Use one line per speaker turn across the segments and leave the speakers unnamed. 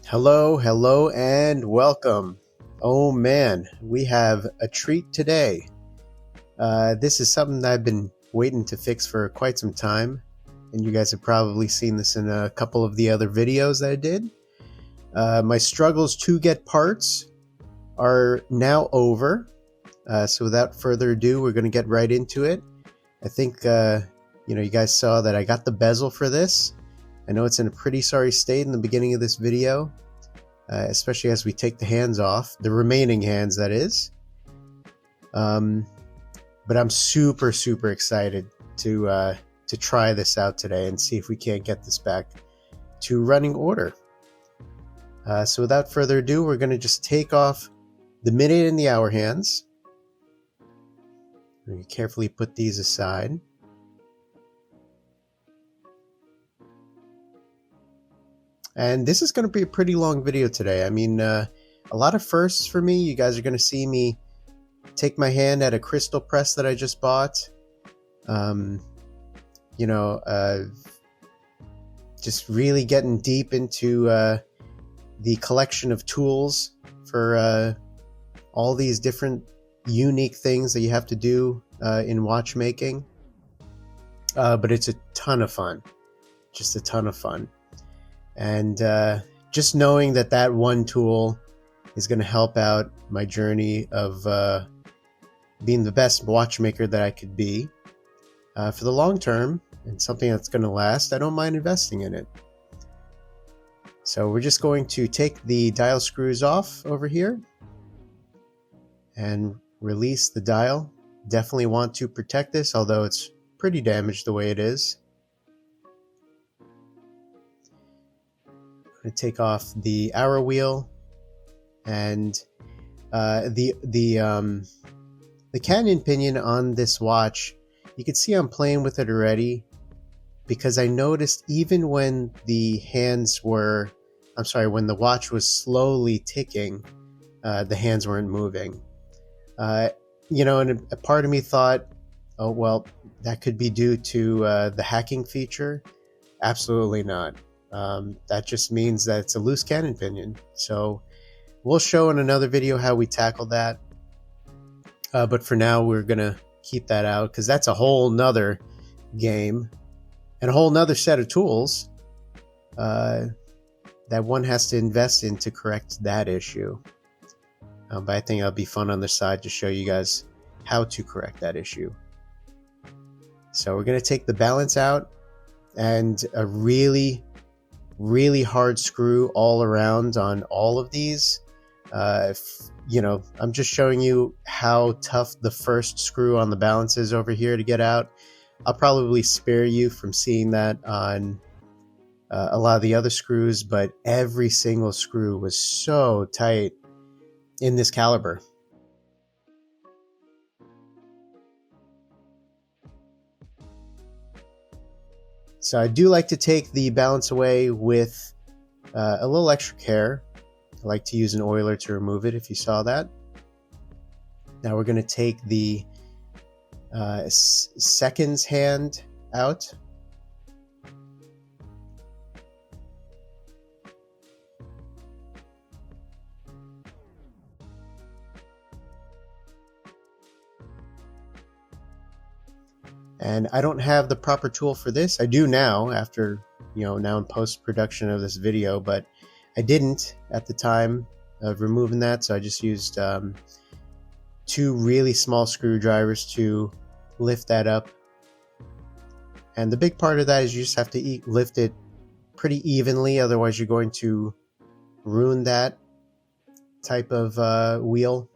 Hello, and welcome. Oh man, we have a treat today. This is something that I've been waiting to fix for quite some time, and you guys have probably seen this in a couple of the other videos that I did. My struggles to get parts are now over, so without further ado, we're going to get right into it. I think you guys saw that I got the bezel for this. I know it's in a pretty sorry state in the beginning of this video, especially as we take the hands off, the remaining hands that is. But I'm super excited to try this out today and see if we can't get this back to running order. So without further ado, we're going to just take off the minute and the hour hands. We're going to carefully put these aside. And this is going to be a pretty long video today. I mean, a lot of firsts for me. You guys are going to see me take my hand at a crystal press that I just bought. Just really getting deep into the collection of tools for all these different unique things that you have to do in watchmaking. But it's a ton of fun. Just a ton of fun. And just knowing that one tool is going to help out my journey of being the best watchmaker that I could be for the long term, and something that's going to last, I don't mind investing in it. So we're just going to take the dial screws off over here and release the dial. Definitely want to protect this, although it's pretty damaged the way it is. I'm going to take off the hour wheel and the canyon pinion on this watch. You can see I'm playing with it already, because I noticed even when the watch was slowly ticking, the hands weren't moving. And a part of me thought, oh well, that could be due to the hacking feature. Absolutely not. That just means that it's a loose cannon pinion. So we'll show in another video how we tackle that. But for now, we're going to keep that out, because that's a whole nother game and a whole nother set of tools that one has to invest in to correct that issue. But I think it'll be fun on the side to show you guys how to correct that issue. So we're going to take the balance out and a really hard screw all around on all of these. I'm just showing you how tough the first screw on the balance is over here to get out. I'll probably spare you from seeing that on a lot of the other screws, but every single screw was so tight in this caliber. So I do like to take the balance away with a little extra care. I like to use an oiler to remove it, if you saw that. Now we're going to take the seconds hand out. And I don't have the proper tool for this. I do now, after, now in post-production of this video, but I didn't at the time of removing that, so I just used two really small screwdrivers to lift that up. And the big part of that is you just have to lift it pretty evenly, otherwise you're going to ruin that type of wheel.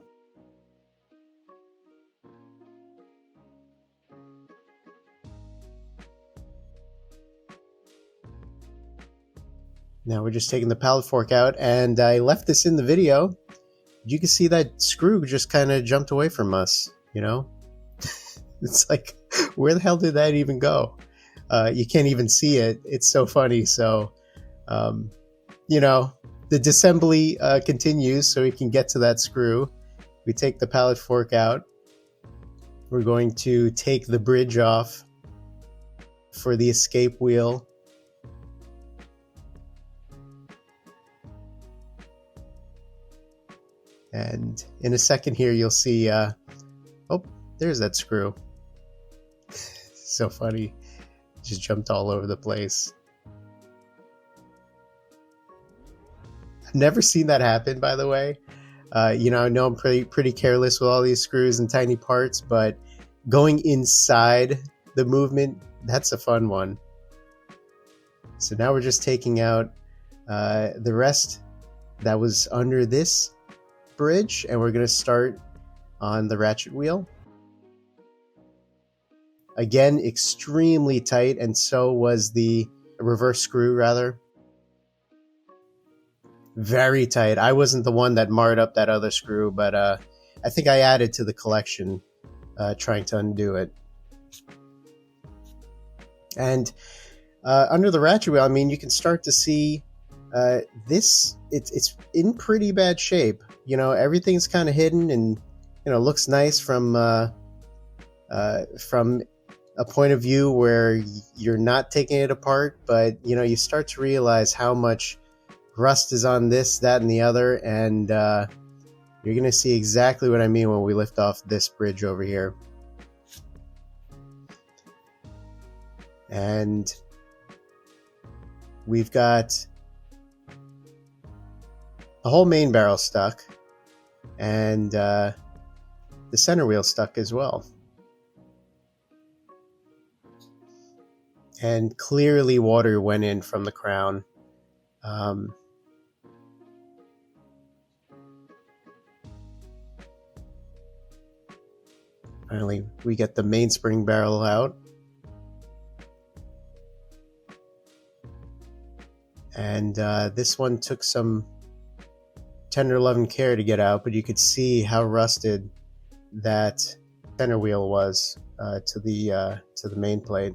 Now we're just taking the pallet fork out, and I left this in the video. You can see that screw just kind of jumped away from us, It's like, where the hell did that even go? You can't even see it. It's so funny. So, the disassembly continues so we can get to that screw. We take the pallet fork out. We're going to take the bridge off for the escape wheel. And in a second here, you'll see, oh, there's that screw. So funny. Just jumped all over the place. I've never seen that happen, by the way. I know I'm pretty careless with all these screws and tiny parts, but going inside the movement, that's a fun one. So now we're just taking out the rest that was under this bridge, and we're going to start on the ratchet wheel. Again, extremely tight, and so was the reverse screw, rather. Very tight. I wasn't the one that marred up that other screw, but I think I added to the collection trying to undo it. And under the ratchet wheel, I mean, you can start to see this. It's in pretty bad shape. Everything's kind of hidden, and looks nice from a point of view where you're not taking it apart, but you start to realize how much rust is on this, that, and the other, and you're gonna see exactly what I mean when we lift off this bridge over here. And we've got the whole main barrel stuck, and the center wheel stuck as well. And clearly water went in from the crown. Finally, we get the mainspring barrel out. And this one took some tender love and care to get out, but you could see how rusted that center wheel was to the main plate.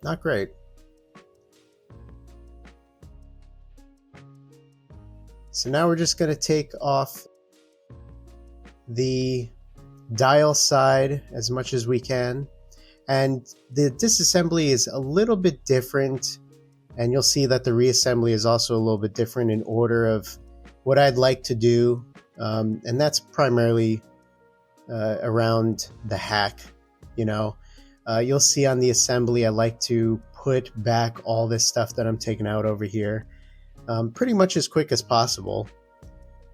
Not great. So now we're just going to take off the dial side as much as we can. And the disassembly is a little bit different, and you'll see that the reassembly is also a little bit different in order of what I'd like to do. And that's primarily around the hack. You'll see on the assembly, I like to put back all this stuff that I'm taking out over here pretty much as quick as possible.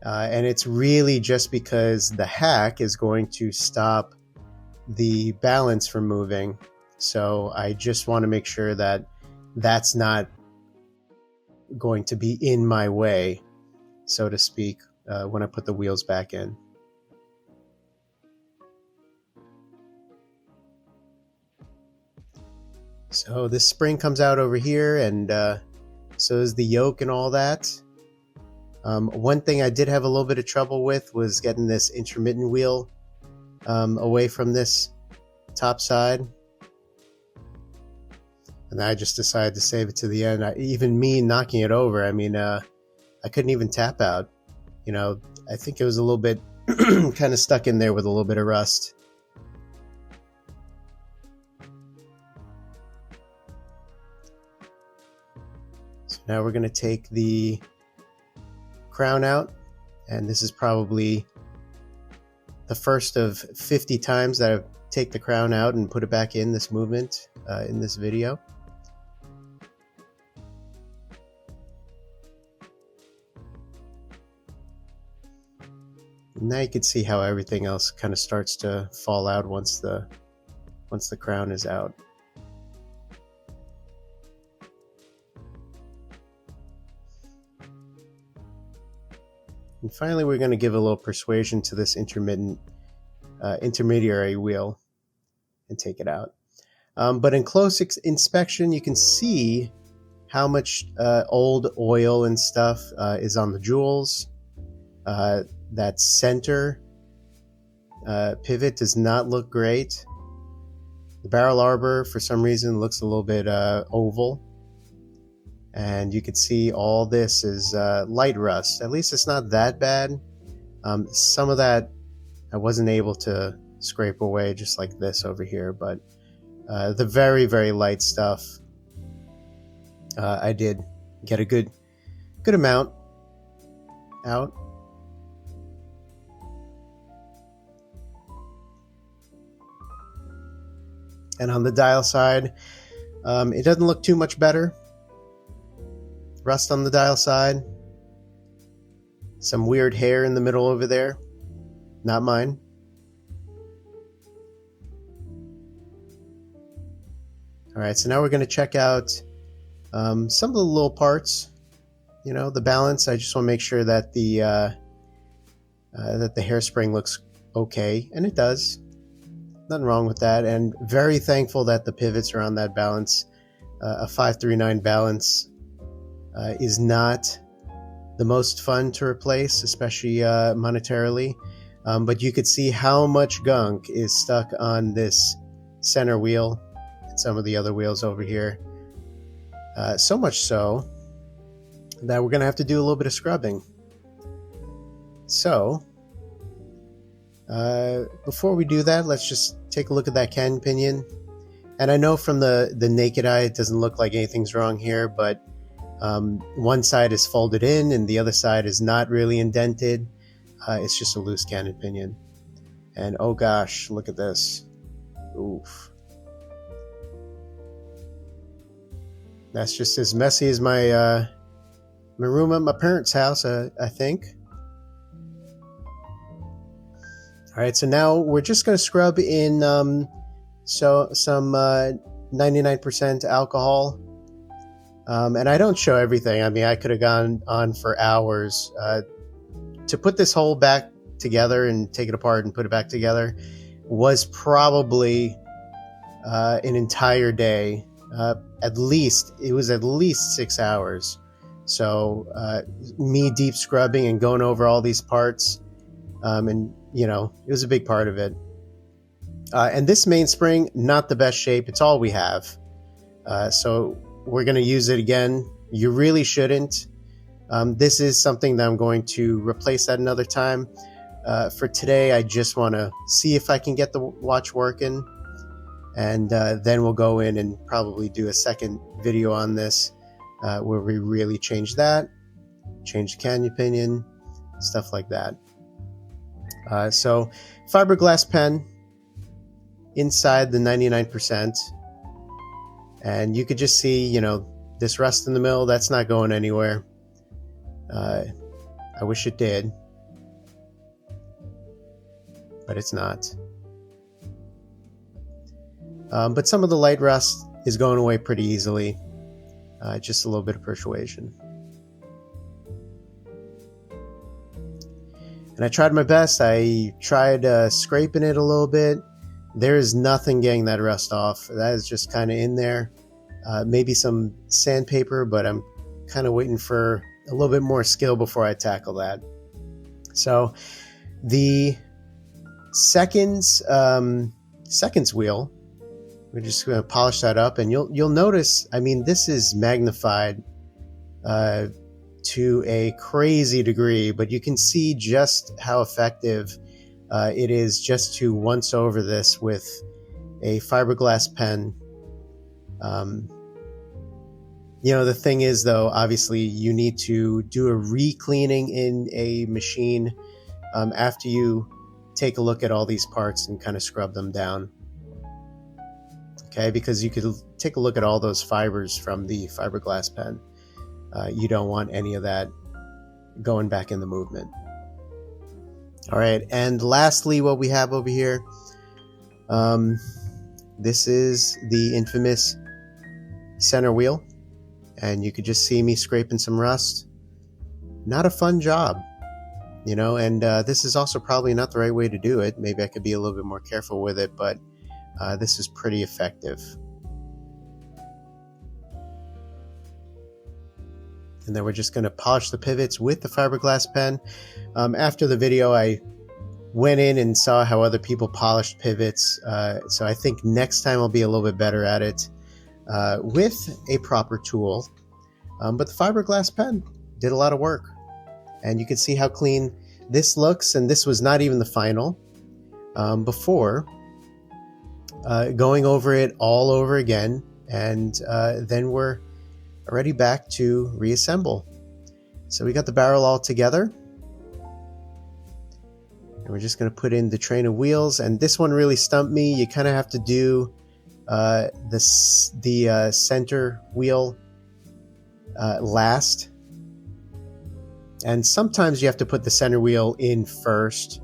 And it's really just because the hack is going to stop the balance from moving. So I just want to make sure that that's not going to be in my way, so to speak, when I put the wheels back in. So this spring comes out over here, and so is the yoke and all that. One thing I did have a little bit of trouble with was getting this intermittent wheel away from this top side. And I just decided to save it to the end. Even me knocking it over, I mean, I couldn't even tap out. I think it was a little bit kind of stuck in there with a little bit of rust. So now we're going to take the crown out, and this is probably the first of 50 times that I take the crown out and put it back in this movement in this video. Now you can see how everything else kind of starts to fall out once the crown is out. And finally, we're going to give a little persuasion to this intermediary wheel and take it out. But in close inspection, you can see how much old oil and stuff is on the jewels. That center pivot does not look great. The barrel arbor, for some reason, looks a little bit oval. And you can see all this is light rust. At least it's not that bad. Some of that I wasn't able to scrape away, just like this over here. But the very, very light stuff, I did get a good amount. out. And on the dial side, it doesn't look too much better. Rust on the dial side. Some weird hair in the middle over there. Not mine. All right, so now we're going to check out some of the little parts. You know, the balance. I just want to make sure that the hairspring looks okay, and it does. Nothing wrong with that, and very thankful that the pivots are on that balance. A 539 balance is not the most fun to replace, especially monetarily. But you could see how much gunk is stuck on this center wheel and some of the other wheels over here. So much so that we're going to have to do a little bit of scrubbing. So before we do that, let's just take a look at that cannon pinion. And I know from the naked eye it doesn't look like anything's wrong here, but one side is folded in and the other side is not really indented. It's just a loose cannon pinion. And oh gosh, look at this. Oof. That's just as messy as my room at my parents' house, I think. All right, so now we're just going to scrub in some 99% alcohol. And I don't show everything. I mean, I could have gone on for hours. To put this whole back together and take it apart and put it back together was probably an entire day. It was at least 6 hours. So me deep scrubbing and going over all these parts, and you know, it was a big part of it. And this mainspring, not the best shape. It's all we have. So we're going to use it again. You really shouldn't. This is something that I'm going to replace at another time. For today, I just want to see if I can get the watch working. And then we'll go in and probably do a second video on this where we really change that, change the cannon pinion, stuff like that. So fiberglass pen inside the 99%. And you could just see, you know, this rust in the middle, that's not going anywhere. I wish it did, but it's not. But some of the light rust is going away pretty easily. Just a little bit of persuasion. And I tried my best. I tried scraping it a little bit. There is nothing getting that rust off. That is just kind of in there. Maybe some sandpaper, but I'm kind of waiting for a little bit more skill before I tackle that. So the seconds wheel, we're just going to polish that up, and you'll notice, I mean, this is magnified to a crazy degree, but you can see just how effective it is just to once over this with a fiberglass pen. You know, the thing is, though, obviously you need to do a re-cleaning in a machine after you take a look at all these parts and kind of scrub them down. Okay, because you could take a look at all those fibers from the fiberglass pen. You don't want any of that going back in the movement. All right, and lastly, what we have over here, this is the infamous center wheel, and you could just see me scraping some rust. Not a fun job, you know, and this is also probably not the right way to do it. Maybe I could be a little bit more careful with it, but this is pretty effective. And then we're just going to polish the pivots with the fiberglass pen. After the video, I went in and saw how other people polished pivots. So I think next time I'll be a little bit better at it with a proper tool. But the fiberglass pen did a lot of work. And you can see how clean this looks. And this was not even the final. Before going over it all over again. And then we're already back to reassemble. So we got the barrel all together. And we're just going to put in the train of wheels. And this one really stumped me. You kind of have to do the center wheel last. And sometimes you have to put the center wheel in first.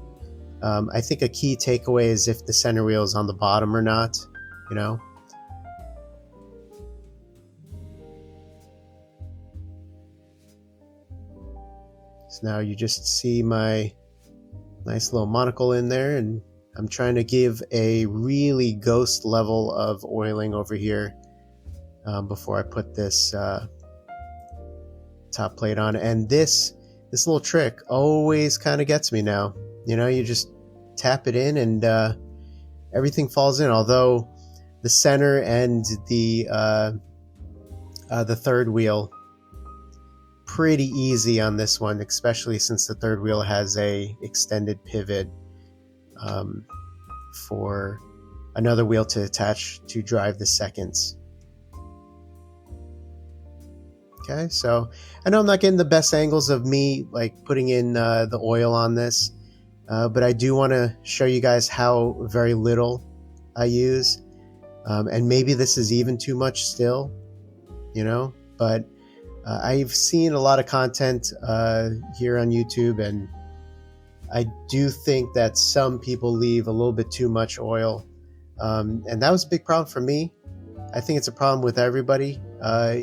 I think a key takeaway is if the center wheel is on the bottom or not, you know. So now you just see my nice little monocle in there, and I'm trying to give a really ghost level of oiling over here before I put this top plate on. And this little trick always kind of gets me now. You know, you just tap it in and everything falls in. Although the center and the third wheel, pretty easy on this one, especially since the third wheel has a extended pivot for another wheel to attach to drive the seconds. Okay, so I know I'm not getting the best angles of me like putting in the oil on this, but I do want to show you guys how very little I use, and maybe this is even too much still, you know, but I've seen a lot of content here on YouTube, and I do think that some people leave a little bit too much oil, and that was a big problem for me. I think it's a problem with everybody,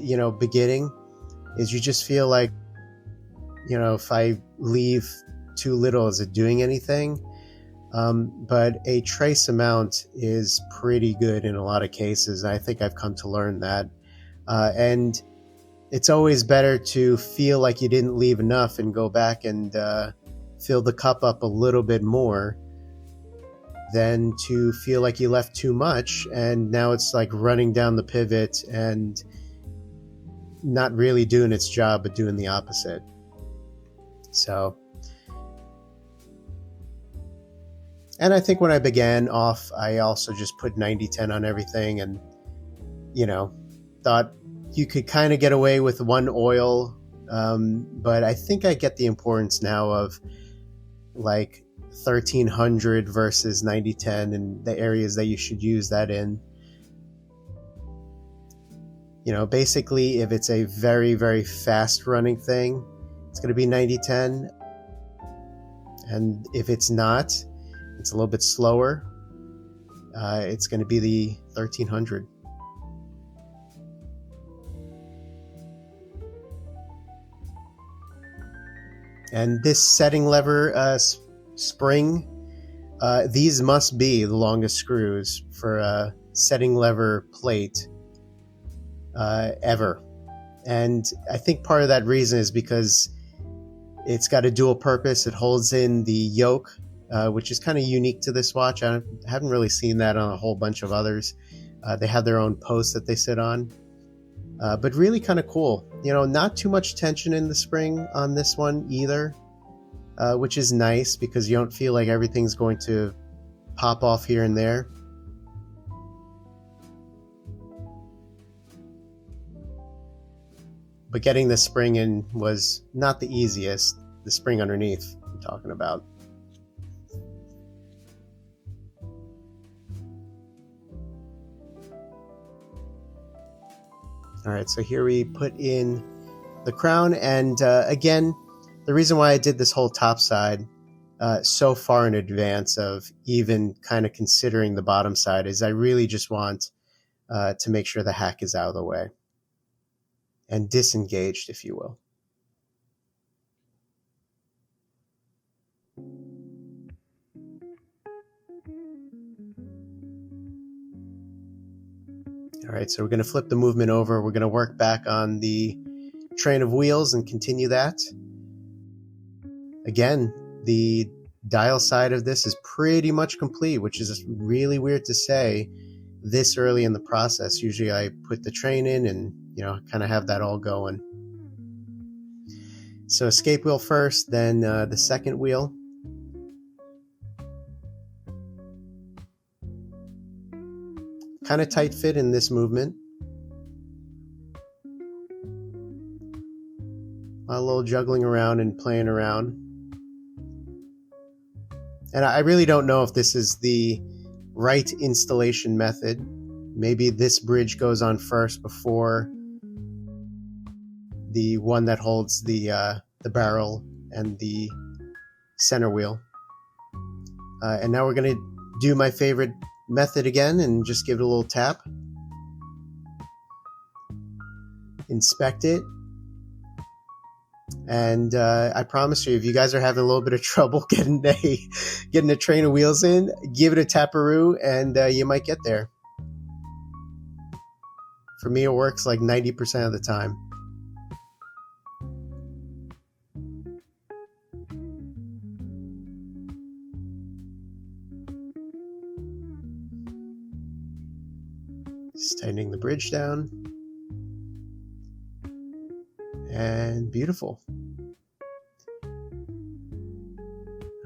you know, beginning, is you just feel like, you know, if I leave too little, is it doing anything? But a trace amount is pretty good in a lot of cases. I think I've come to learn that. And it's always better to feel like you didn't leave enough and go back and fill the cup up a little bit more than to feel like you left too much and now it's like running down the pivot and not really doing its job but doing the opposite. So, and I think when I began off, I also just put 90-10 on everything, and you know, thought you could kind of get away with one oil, but I think I get the importance now of like 1300 versus 90-10 and the areas that you should use that in. You know, basically, if it's a very, very fast running thing, it's going to be 90-10. And if it's not, it's a little bit slower, it's going to be the 1300. And this setting lever spring, these must be the longest screws for a setting lever plate ever. And I think part of that reason is because it's got a dual purpose. It holds in the yoke, which is kind of unique to this watch. I haven't really seen that on a whole bunch of others. They have their own post that they sit on. But really kind of cool. You know, not too much tension in the spring on this one either, which is nice because you don't feel like everything's going to pop off here and there. But getting the spring in was not the easiest. The spring underneath I'm talking about. All right, so here we put in the crown, and again, the reason why I did this whole top side so far in advance of even kind of considering the bottom side is I really just want to make sure the hack is out of the way and disengaged, if you will. All right, so we're going to flip the movement over. We're going to work back on the train of wheels and continue that. Again, the dial side of this is pretty much complete, which is really weird to say this early in the process. Usually I put the train in and, you know, kind of have that all going. So escape wheel first, then the second wheel. Kind of tight fit in this movement. A little juggling around and playing around. And I really don't know if this is the right installation method. Maybe this bridge goes on first before the one that holds the barrel and the center wheel. And now we're going to do my favorite method again and just give it a little tap. Inspect it. And I promise you, if you guys are having a little bit of trouble getting a train of wheels in, give it a taparoo and you might get there. For me, it works like 90% of the time. Just tightening the bridge down. And beautiful.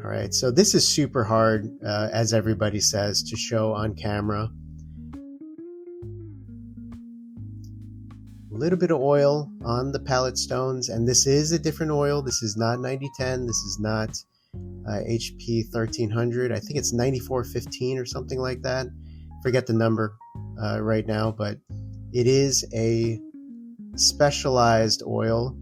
All right, so this is super hard, as everybody says, to show on camera. A little bit of oil on the pallet stones, and this is a different oil. This is not 9010. This is not HP 1300. I think it's 9415 or something like that. Forget the number right now, but it is a specialized oil,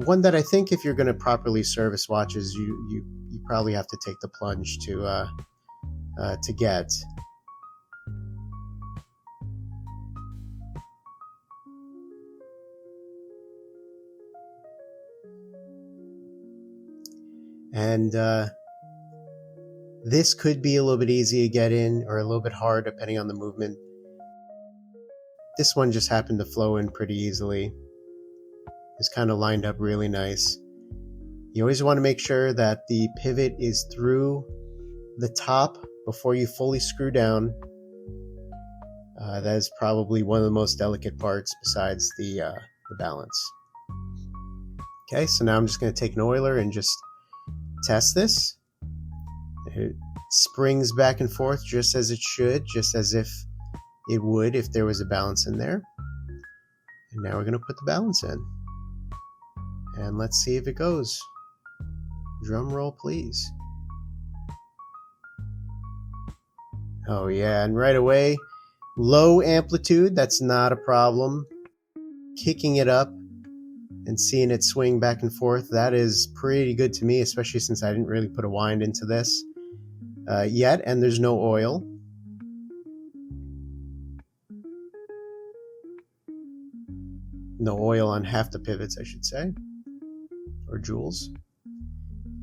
one that I think if you're going to properly service watches, you probably have to take the plunge to get. And this could be a little bit easy to get in or a little bit hard depending on the movement. This one just happened to flow in pretty easily. It's kind of lined up really nice. You always want to make sure that the pivot is through the top before you fully screw down. That is probably one of the most delicate parts besides the balance. Okay, so now I'm just going to take an oiler and just test this. It springs back and forth just as it should, just as if it would if there was a balance in there. And now we're going to put the balance in. And let's see if it goes. Drum roll, please. Oh yeah, and right away, low amplitude, that's not a problem. Kicking it up and seeing it swing back and forth, that is pretty good to me, especially since I didn't really put a wind into this yet, and there's no oil. No oil on half the pivots, I should say, or jewels.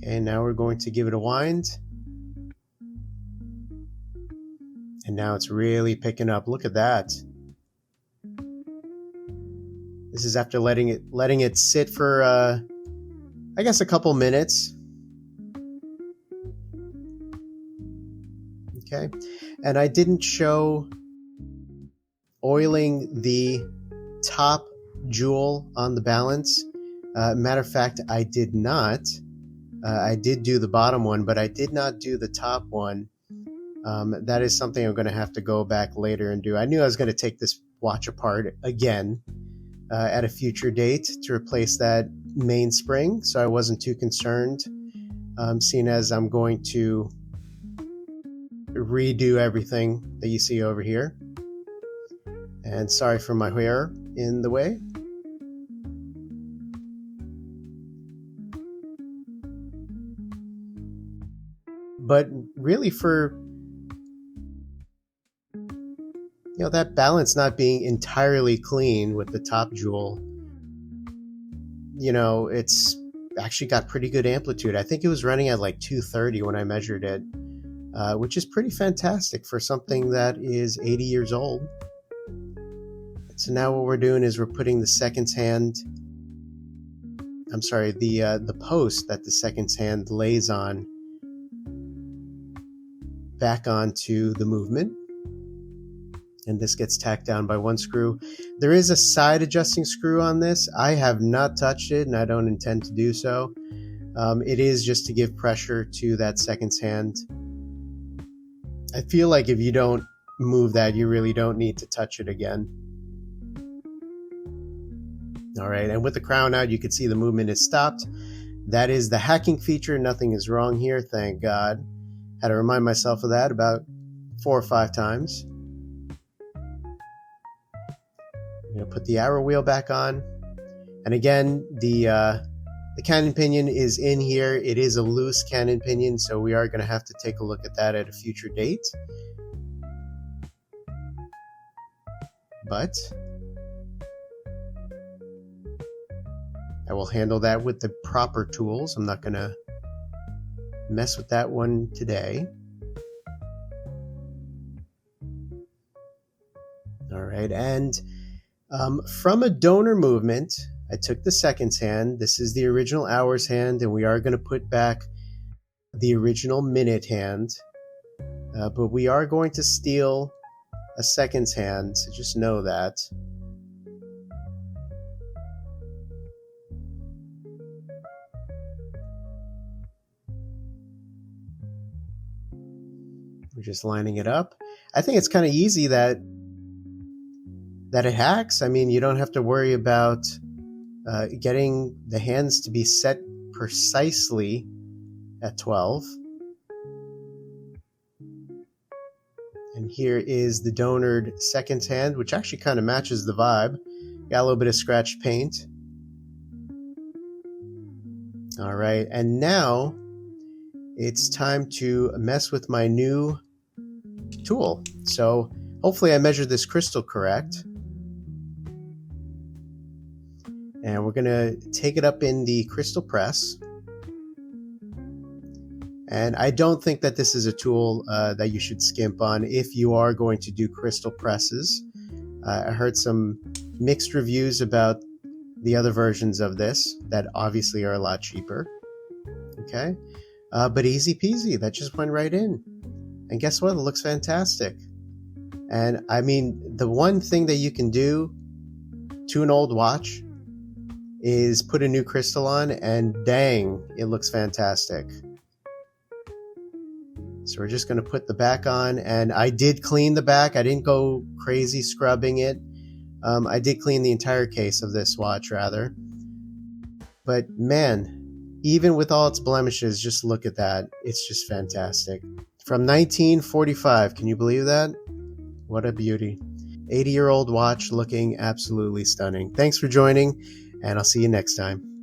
And now we're going to give it a wind. And now it's really picking up. Look at that. This is after letting it sit for, I guess, a couple minutes. Okay. And I didn't show oiling the top jewel on the balance. Matter of fact, I did not. I did do the bottom one, but I did not do the top one. That is something I'm going to have to go back later and do. I knew I was going to take this watch apart again at a future date to replace that mainspring, so I wasn't too concerned, seeing as I'm going to redo everything that you see over here. And sorry for my hair in the way. But really, for that balance not being entirely clean with the top jewel, it's actually got pretty good amplitude. I think it was running at like 230 when I measured it, which is pretty fantastic for something that is 80 years old. So now what we're doing is we're putting the post that the seconds hand lays on back onto the movement, and this gets tacked down by one screw. There is a side adjusting screw on this. I have not touched it, and I don't intend to do so. It is just to give pressure to that seconds hand. I feel like if you don't move that, you really don't need to touch it again. All right, and with the crown out, you can see the movement is stopped. That is the hacking feature. Nothing is wrong here, thank God. Had to remind myself of that about 4 or 5 times. I'm going to put the arrow wheel back on. And again, the cannon pinion is in here. It is a loose cannon pinion, so we are going to have to take a look at that at a future date. But I will handle that with the proper tools. I'm not going to mess with that one today. All right, and from a donor movement, I took the seconds hand. This is the original hours hand, and we are going to put back the original minute hand. But we are going to steal a seconds hand, so just know that. We're just lining it up. I think it's kind of easy that it hacks. I mean, you don't have to worry about getting the hands to be set precisely at 12. And here is the donored seconds hand, which actually kind of matches the vibe. Got a little bit of scratched paint. All right, and now it's time to mess with my new tool. So hopefully I measured this crystal correct. And we're going to take it up in the crystal press. And I don't think that this is a tool that you should skimp on if you are going to do crystal presses. I heard some mixed reviews about the other versions of this that obviously are a lot cheaper. Okay, but easy peasy, that just went right in. And guess what? It looks fantastic. And I mean, the one thing that you can do to an old watch is put a new crystal on, and dang, it looks fantastic. So we're just going to put the back on, and I did clean the back. I didn't go crazy scrubbing it. I did clean the entire case of this watch, rather. But man, even with all its blemishes, just look at that. It's just fantastic. From 1945, can you believe that? What a beauty. 80-year-old watch looking absolutely stunning. Thanks for joining, and I'll see you next time.